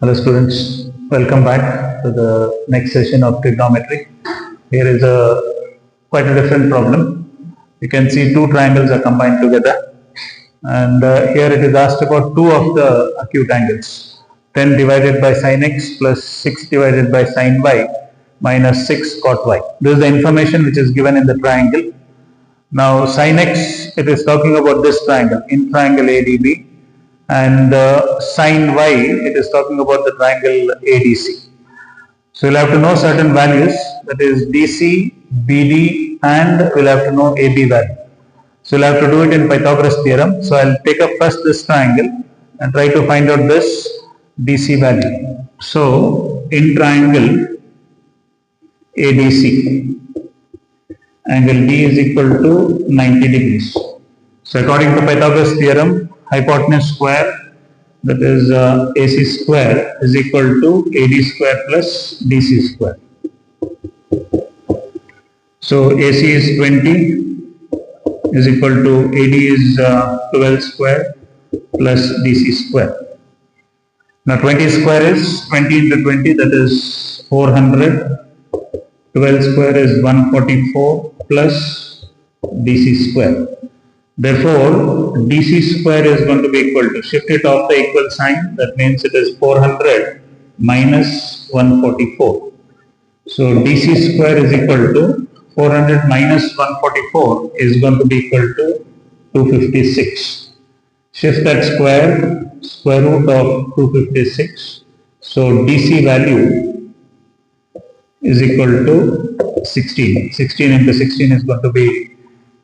Hello students, welcome back to the next session of trigonometry. Here is quite a different problem. You can see two triangles are combined together, and here it is asked about two of the acute angles. 10 divided by sin x plus 6 divided by sin y minus 6 cot y. This is the information which is given in the triangle. Now sin x, it is talking about this triangle, in triangle ADB, and sin y, it is talking about the triangle ADC. So we'll have to know certain values, that is DC, BD, and we'll have to know AB value. So we'll have to do it in Pythagoras theorem. So I'll take up first this triangle and try to find out this DC value. So in triangle ADC, angle D is equal to 90 degrees. So according to Pythagoras theorem, hypotenuse square, that is AC square, is equal to AD square plus DC square. So AC is 20 is equal to AD is 12 square plus DC square. Now 20 square is 20 into 20, that is 400. 12 square is 144 plus DC square. Therefore, DC square is going to be equal to, shift it off the equal sign, that means it is 400 minus 144. So DC square is equal to 400 minus 144 is going to be equal to 256. Shift that square root of 256. So DC value is equal to 16. 16 into 16 is going to be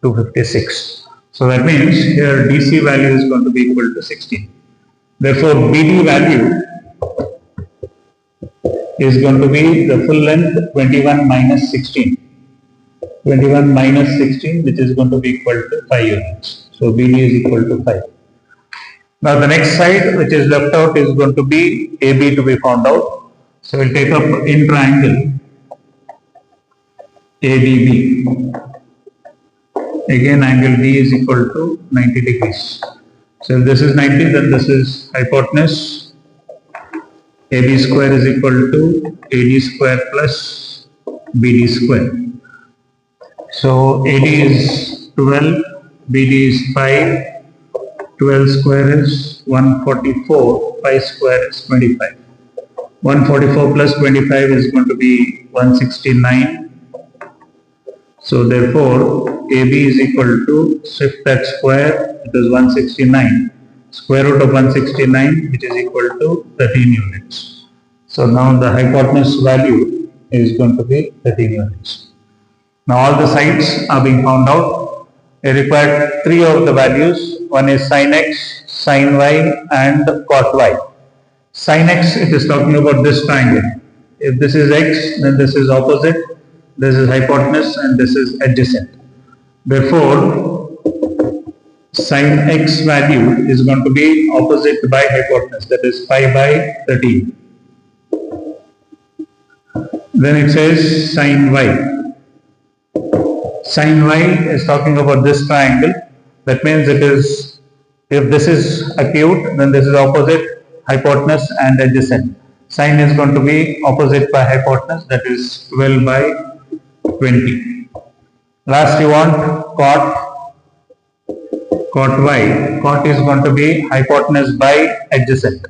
256. So that means here DC value is going to be equal to 16. Therefore, BD value is going to be the full length 21 minus 16. 21 minus 16, which is going to be equal to 5 units. So BD is equal to 5. Now the next side which is left out is going to be AB to be found out. So we'll take up in triangle ADB. Again, angle D is equal to 90 degrees. So if this is 90, then this is hypotenuse. AB square is equal to AD square plus BD square. So AD is 12, BD is 5, 12 square is 144, 5 square is 25. 144 plus 25 is going to be 169. So therefore, AB is equal to, shift that square, it is 169, square root of 169, which is equal to 13 units. So now the hypotenuse value is going to be 13 units. Now all the sides are being found out. I require three of the values. One is sin x, sin y, and cot y. Sin x, it is talking about this triangle. If this is x, then this is opposite, this is hypotenuse, and this is adjacent. Therefore, sin x value is going to be opposite by hypotenuse, that is 5 by 13. Then it says sin y. Sin y is talking about this triangle. That means it is, if this is acute, then this is opposite, hypotenuse and adjacent. Sin is going to be opposite by hypotenuse, that is 12 by 20. Last you want cot y. Cot is going to be hypotenuse by adjacent.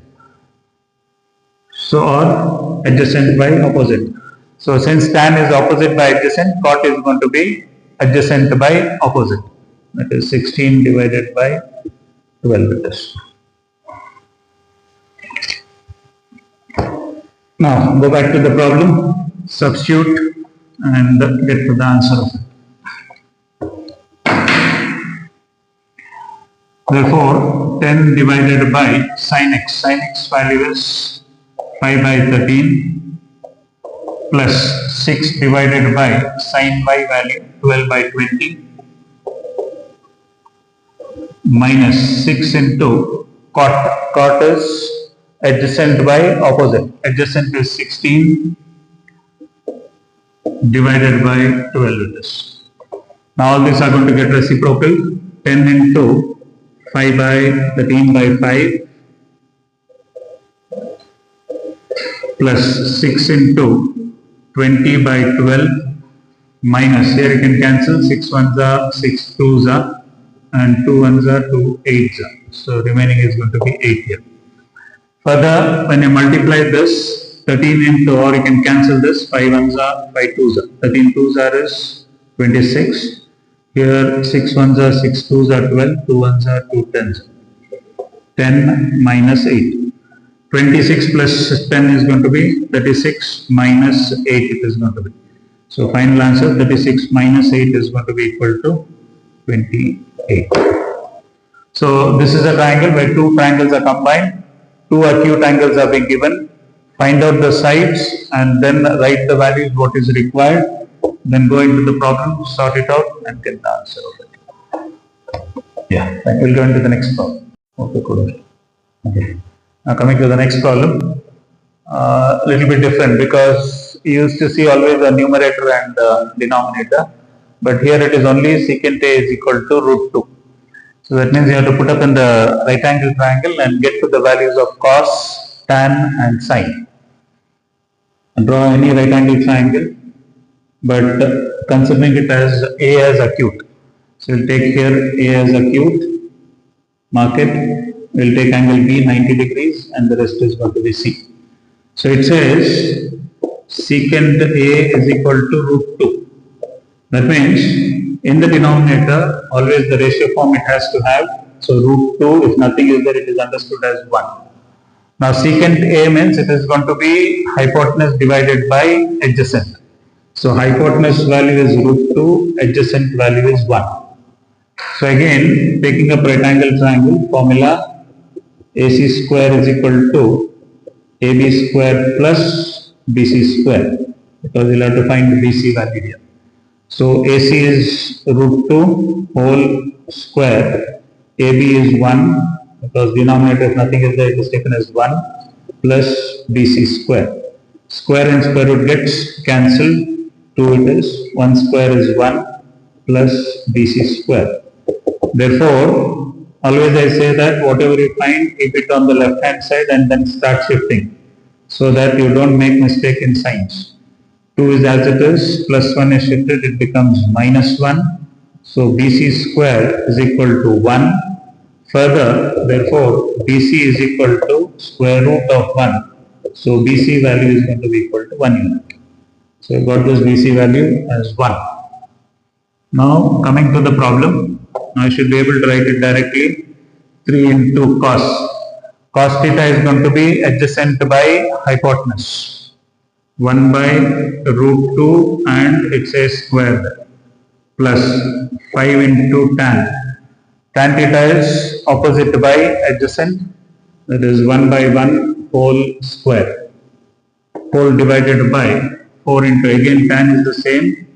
So or adjacent by opposite. So since tan is opposite by adjacent, cot is going to be adjacent by opposite. That is 16 divided by 12 it is. Now go back to the problem, substitute and get to the answer of it. Therefore, 10 divided by sin x value is 5 by 13 plus 6 divided by sin y value 12 by 20 minus 6 into cot is adjacent by opposite. Adjacent is 16 divided by 12 it is. Now all these are going to get reciprocal. 10 into 5 by 13 by 5 plus 6 into 20 by 12 minus, here you can cancel 6 ones are 6 twos are and 2 ones are 2 eights are. So remaining is going to be 8 here. Further, when you multiply this 13 into, or you can cancel this, 5 ones are 5 twos are, 13 twos are is 26. Here 6 ones are 6 twos are 12, 2 ones are 2 tens. 10 minus 8. 26 plus 10 is going to be 36 minus 8 it is going to be. So final answer 36 minus 8 is going to be equal to 28. So this is a triangle where two triangles are combined, two acute angles are being given. Find out the sides and then write the values what is required. Then go into the problem, sort it out and get the answer of it. Yeah, then we'll go into the next problem. Okay, cool. Okay. Now coming to the next problem, little bit different because you used to see always the numerator and denominator, but here it is only secant A is equal to root 2. So that means you have to put up in the right angle triangle and get to the values of cos, tan and sine. And draw any right angle triangle, but considering it as A as acute. So we'll take here A as acute, mark it, we'll take angle B 90 degrees and the rest is going to be C. So it says secant A is equal to root 2. That means in the denominator always the ratio form it has to have. So root 2, if nothing is there, it is understood as 1. Now secant A means it is going to be hypotenuse divided by adjacent. So hypotenuse value is root 2, adjacent value is 1. So again, taking up right angle triangle, formula AC square is equal to AB square plus BC square, because we'll have to find the BC value here. So AC is root 2 whole square, AB is 1, because denominator if nothing is there it is taken as 1, plus BC square. Square and square root gets cancelled, 2 it is, 1 square is 1 plus BC square. Therefore, always I say that whatever you find, keep it on the left hand side and then start shifting, so that you don't make mistake in signs. 2 is as it is, plus 1 is shifted, it becomes minus 1. So BC square is equal to 1. Further, therefore, BC is equal to square root of 1. So BC value is going to be equal to 1 unit. So you got this BC value as 1. Now coming to the problem, now you should be able to write it directly. 3 into cos. Cos theta is going to be adjacent by hypotenuse. 1 by root 2 and it says square there. Plus 5 into tan. Tan theta is opposite by adjacent, that is 1 by 1 whole square. Whole divided by 4 into, again tan is the same,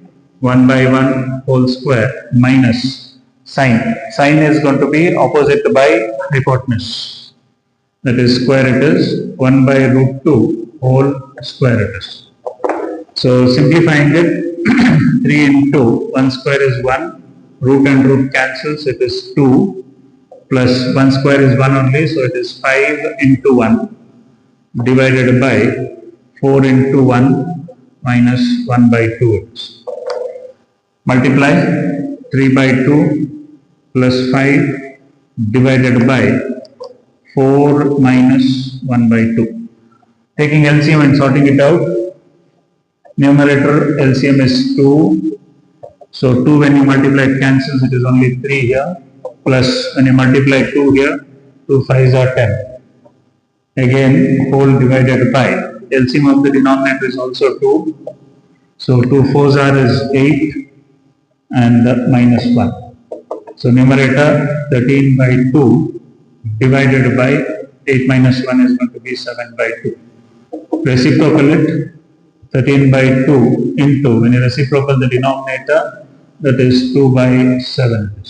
1 by 1 whole square minus sine. Sine is going to be opposite by hypotenuse. That is square it is, 1 by root 2 whole square it is. So simplifying it, 3 into 1 square is 1, root and root cancels, it is 2, plus 1 square is 1 only, so it is 5 into 1 divided by 4 into 1 minus 1 by 2. Multiply 3 by 2 plus 5 divided by 4 minus 1 by 2. Taking LCM and sorting it out, numerator LCM is 2. So 2 when you multiply it cancels, it is only 3 here, plus when you multiply 2 here, 2 5s are 10. Again whole divided by, LCM of the denominator is also 2. So 2 4s are is 8 and minus 1. So numerator 13 by 2 divided by 8 minus 1 is going to be 7 by 2. Reciprocal it, 13 by 2 into, when you reciprocal the denominator, that is 2 by 7.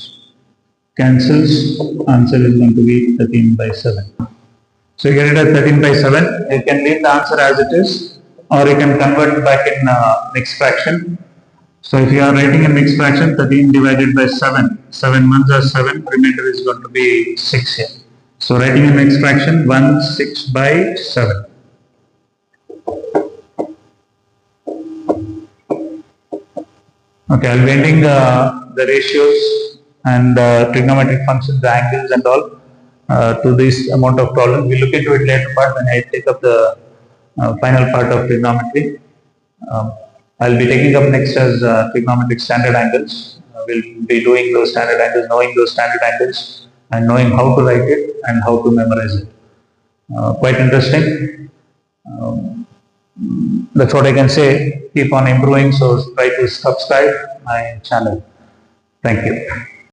Cancels, answer is going to be 13 by 7. So you get it as 13 by 7. You can leave the answer as it is, or you can convert back in mixed fraction. So if you are writing a mixed fraction, 13 divided by 7, 7 ones are 7, remainder is going to be 6 here. So writing a mixed fraction, 1 6 by 7. Okay, I'll be ending the ratios and trigonometric functions, the angles and all to this amount of problem. We'll look into it later part when I take up the final part of trigonometry. Um, I'll be taking up next as trigonometric standard angles. We'll be doing those standard angles, knowing those standard angles and knowing how to write it and how to memorize it. Quite interesting. Um, that's what I can say. Keep on improving, so try to subscribe my channel. Thank you.